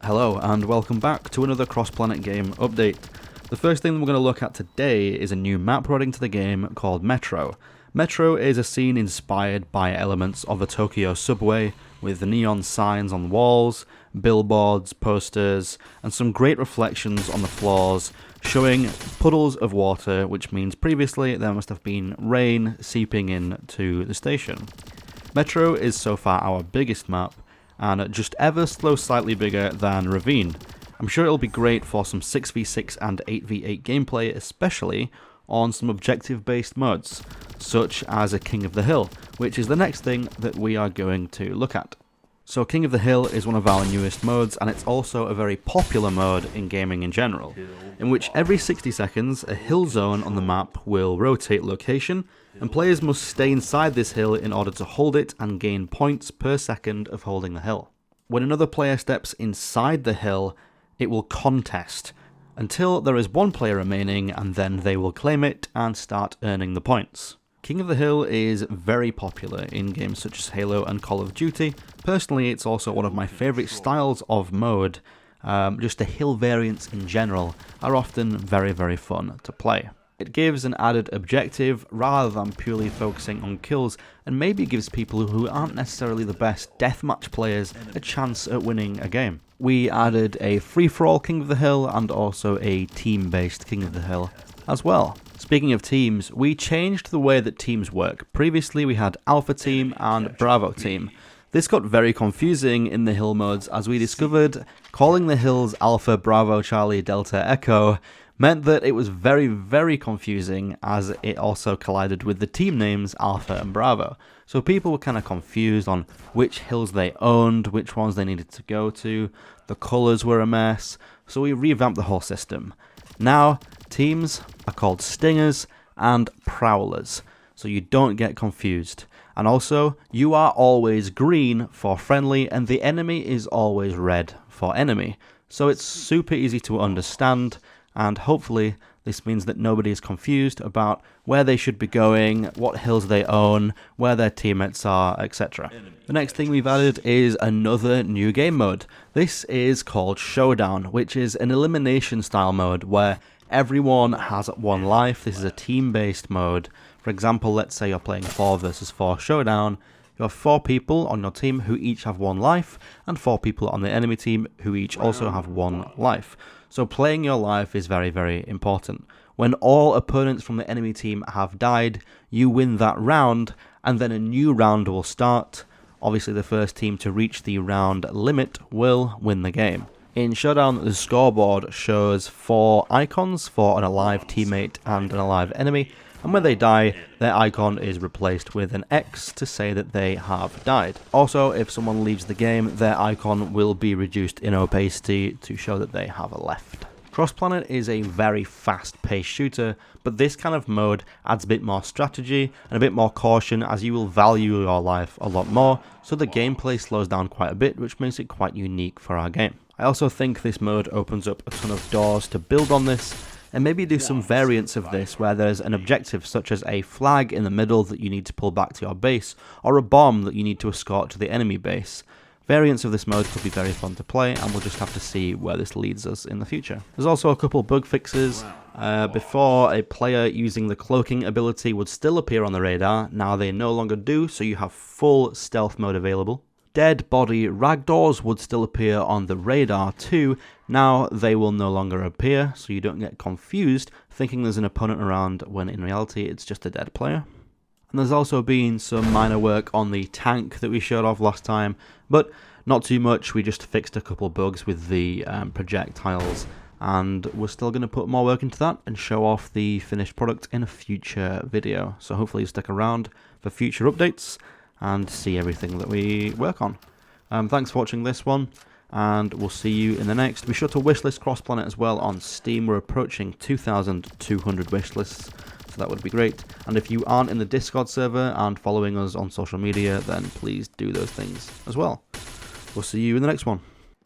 Hello and welcome back to another cross-planet game update. The first thing we're going to look at today is a new map we're adding to the game called Metro. Metro is a scene inspired by elements of the Tokyo subway, with the neon signs on walls, billboards, posters, and some great reflections on the floors showing puddles of water, which means previously there must have been rain seeping into the station. Metro is so far our biggest map, and just ever so slightly bigger than Ravine. I'm sure it'll be great for some 6v6 and 8v8 gameplay, especially on some objective-based modes, such as a King of the Hill, which is the next thing that we are going to look at. So King of the Hill is one of our newest modes, and it's also a very popular mode in gaming in general, in which every 60 seconds a hill zone on the map will rotate location, and players must stay inside this hill in order to hold it and gain points per second of holding the hill. When another player steps inside the hill, it will contest until there is one player remaining, and then they will claim it and start earning the points. King of the Hill is very popular in games such as Halo and Call of Duty. Personally, it's also one of my favourite styles of mode. Just the hill variants in general are often very fun to play. It gives an added objective rather than purely focusing on kills, and maybe gives people who aren't necessarily the best deathmatch players a chance at winning a game. We added a free-for-all King of the Hill and also a team-based King of the Hill as well. Speaking of teams, we changed the way that teams work. Previously we had Alpha Team and Bravo Team. This got very confusing in the hill modes, as we discovered calling the hills Alpha, Bravo, Charlie, Delta, Echo meant that it was very confusing, as it also collided with the team names Alpha and Bravo. So people were kind of confused on which hills they owned, which ones they needed to go to, the colours were a mess, so we revamped the whole system. Now, teams are called Stingers and Prowlers, so you don't get confused. And also, you are always green for friendly, and the enemy is always red for enemy. So it's super easy to understand, and hopefully this means that nobody is confused about where they should be going, what hills they own, where their teammates are, etc. The next thing we've added is another new game mode. This is called Showdown, which is an elimination style mode where everyone has one life. This is a team-based mode. For example, let's say you're playing 4 versus 4 Showdown. You have 4 people on your team who each have 1 life, and 4 people on the enemy team who each also have 1 life. So playing your life is very important. When all opponents from the enemy team have died, you win that round, and then a new round will start. Obviously the first team to reach the round limit will win the game. In Showdown, the scoreboard shows 4 icons for an alive teammate and an alive enemy, and when they die, their icon is replaced with an X to say that they have died. Also, if someone leaves the game, their icon will be reduced in opacity to show that they have left. Cross-Planet is a very fast-paced shooter, but this kind of mode adds a bit more strategy and a bit more caution, as you will value your life a lot more, so the gameplay slows down quite a bit, which makes it quite unique for our game. I also think this mode opens up a ton of doors to build on this, and maybe do some variants of this where there's an objective such as a flag in the middle that you need to pull back to your base, or a bomb that you need to escort to the enemy base. Variants of this mode could be very fun to play, and we'll just have to see where this leads us in the future. There's also a couple bug fixes. Before, a player using the cloaking ability would still appear on the radar. Now they no longer do, so you have full stealth mode available. Dead body ragdoors would still appear on the radar too. Now they will no longer appear, so you don't get confused thinking there's an opponent around when in reality it's just a dead player. And there's also been some minor work on the tank that we showed off last time, but not too much. We just fixed a couple bugs with the projectiles, and we're still going to put more work into that and show off the finished product in a future video. So hopefully you stick around for future updates and see everything that we work on. Thanks for watching this one, and we'll see you in the next. Be sure to wishlist Cross-Planet as well on Steam. We're approaching 2,200 wishlists, so that would be great. And if you aren't in the Discord server and following us on social media, then please do those things as well. We'll see you in the next one.